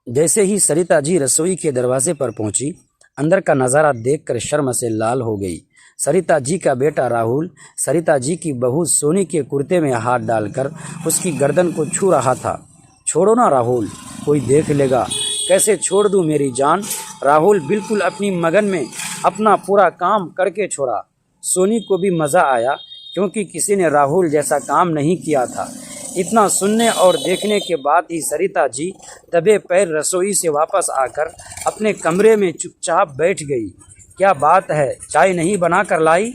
जैसे ही सरिता जी रसोई के दरवाजे पर पहुंची, अंदर का नज़ारा देखकर शर्म से लाल हो गई। सरिता जी का बेटा राहुल सरिता जी की बहू सोनी के कुर्ते में हाथ डालकर उसकी गर्दन को छू रहा था। छोड़ो ना राहुल, कोई देख लेगा। कैसे छोड़ दूं मेरी जान। राहुल बिल्कुल अपनी मगन में अपना पूरा काम करके छोड़ा। सोनी को भी मज़ा आया क्योंकि किसी ने राहुल जैसा काम नहीं किया था। इतना सुनने और देखने के बाद ही सरिता जी दबे पैर रसोई से वापस आकर अपने कमरे में चुपचाप बैठ गई। क्या बात है, चाय नहीं बना कर लाई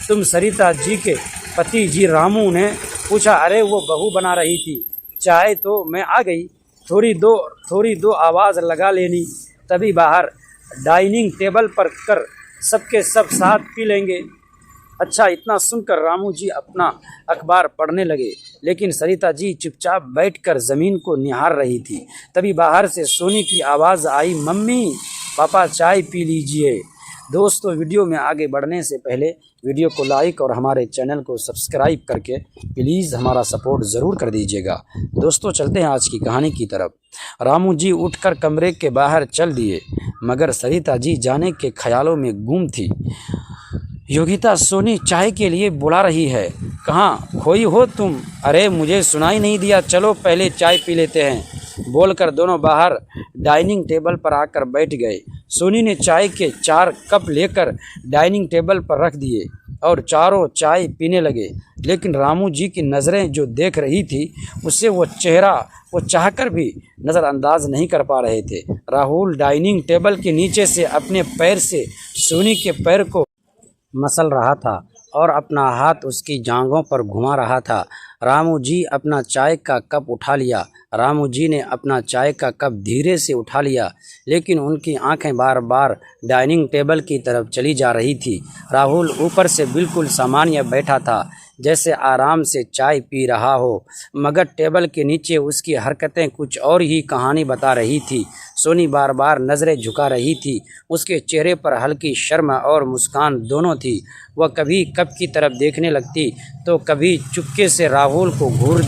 तुम? सरिता जी के पति जी रामू ने पूछा। अरे वो बहू बना रही थी, चाय तो मैं आ गई, थोड़ी दो आवाज़ लगा लेनी, तभी बाहर डाइनिंग टेबल पर कर सबके सब साथ पी लेंगे। अच्छा, इतना सुनकर रामू जी अपना अखबार पढ़ने लगे, लेकिन सरिता जी चुपचाप बैठकर ज़मीन को निहार रही थी। तभी बाहर से सोनी की आवाज़ आई, मम्मी पापा चाय पी लीजिए। दोस्तों, वीडियो में आगे बढ़ने से पहले वीडियो को लाइक और हमारे चैनल को सब्सक्राइब करके प्लीज़ हमारा सपोर्ट ज़रूर कर दीजिएगा। दोस्तों, चलते हैं आज की कहानी की तरफ। रामू जी उठकर कमरे के बाहर चल दिए, मगर सरिता जी जाने के ख्यालों में गुम थी। योगिता, सोनी चाय के लिए बुला रही है, कहाँ खोई हो तुम? अरे मुझे सुनाई नहीं दिया, चलो पहले चाय पी लेते हैं, बोलकर दोनों बाहर डाइनिंग टेबल पर आकर बैठ गए। सोनी ने चाय के 4 कप लेकर डाइनिंग टेबल पर रख दिए और चारों चाय पीने लगे, लेकिन रामू जी की नज़रें जो देख रही थी उससे वो चेहरा वो चाहकर भी नज़रअंदाज नहीं कर पा रहे थे। राहुल डाइनिंग टेबल के नीचे से अपने पैर से सोनी के पैर को मसल रहा था और अपना हाथ उसकी जांघों पर घुमा रहा था। रामू जी अपना चाय का कप उठा लिया। रामू जी ने अपना चाय का कप धीरे से उठा लिया, लेकिन उनकी आंखें बार बार डाइनिंग टेबल की तरफ चली जा रही थी। राहुल ऊपर से बिल्कुल सामान्य बैठा था, जैसे आराम से चाय पी रहा हो, मगर टेबल के नीचे उसकी हरकतें कुछ और ही कहानी बता रही थी। सोनी बार बार नज़रें झुका रही थी, उसके चेहरे पर हल्की शर्म और मुस्कान दोनों थी। वह कभी कप की तरफ देखने लगती तो कभी चुपके से राहुल को घूर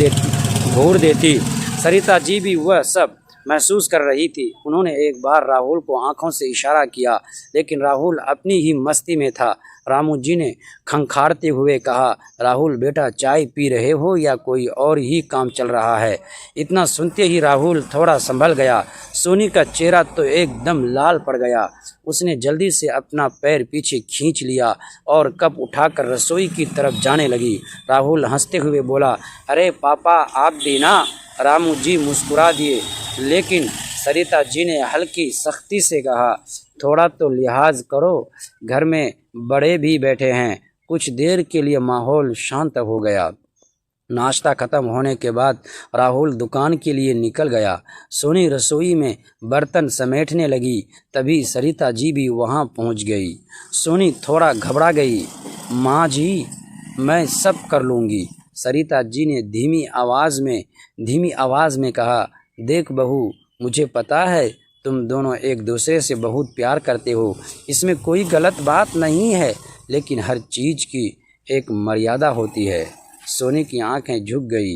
देती। सरिता जी भी वह सब महसूस कर रही थी। उन्होंने एक बार राहुल को आंखों से इशारा किया, लेकिन राहुल अपनी ही मस्ती में था। रामू जी ने खंखारते हुए कहा, राहुल बेटा, चाय पी रहे हो या कोई और ही काम चल रहा है? इतना सुनते ही राहुल थोड़ा संभल गया। सोनी का चेहरा तो एकदम लाल पड़ गया। उसने जल्दी से अपना पैर पीछे खींच लिया और कप उठाकर रसोई की तरफ जाने लगी। राहुल हंसते हुए बोला, अरे पापा आप भी ना? रामू जी मुस्कुरा दिए, लेकिन सरिता जी ने हल्की सख्ती से कहा, थोड़ा तो लिहाज करो, घर में बड़े भी बैठे हैं। कुछ देर के लिए माहौल शांत हो गया। नाश्ता खत्म होने के बाद राहुल दुकान के लिए निकल गया। सोनी रसोई में बर्तन समेटने लगी, तभी सरिता जी भी वहां पहुंच गई। सोनी थोड़ा घबरा गई। माँ जी, मैं सब कर लूँगी। सरिता जी ने धीमी आवाज़ में कहा, देख बहू, मुझे पता है तुम दोनों एक दूसरे से बहुत प्यार करते हो, इसमें कोई गलत बात नहीं है, लेकिन हर चीज़ की एक मर्यादा होती है। सोनी की आंखें झुक गई।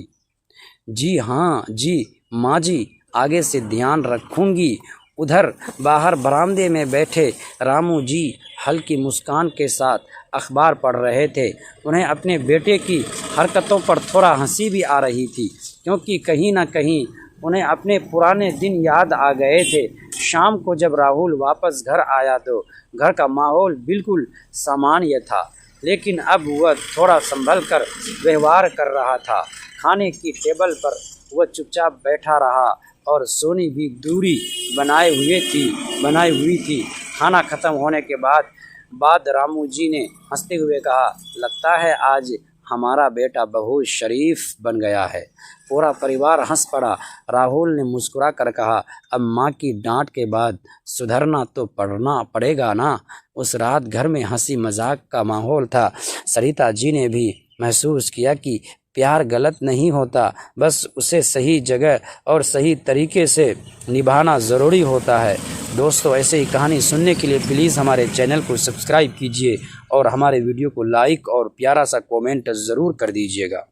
जी हाँ जी माँ जी, आगे से ध्यान रखूँगी। उधर बाहर बरामदे में बैठे रामू जी हल्की मुस्कान के साथ अखबार पढ़ रहे थे। उन्हें अपने बेटे की हरकतों पर थोड़ा हंसी भी आ रही थी, क्योंकि कहीं ना कहीं उन्हें अपने पुराने दिन याद आ गए थे। शाम को जब राहुल वापस घर आया तो घर का माहौल बिल्कुल सामान्य था, लेकिन अब वह थोड़ा संभल कर व्यवहार कर रहा था। खाने की टेबल पर वह चुपचाप बैठा रहा और सोनी भी दूरी बनाए हुई थी। खाना खत्म होने के बाद रामू जी ने हंसते हुए कहा, लगता है आज हमारा बेटा बहुत शरीफ बन गया है। पूरा परिवार हंस पड़ा। राहुल ने मुस्कुरा कर कहा, अब माँ की डांट के बाद सुधरना तो पड़ना पड़ेगा ना। उस रात घर में हंसी मजाक का माहौल था। सरिता जी ने भी महसूस किया कि प्यार गलत नहीं होता, बस उसे सही जगह और सही तरीके से निभाना ज़रूरी होता है। दोस्तों, ऐसे ही कहानी सुनने के लिए प्लीज़ हमारे चैनल को सब्सक्राइब कीजिए और हमारे वीडियो को लाइक और प्यारा सा कमेंट ज़रूर कर दीजिएगा।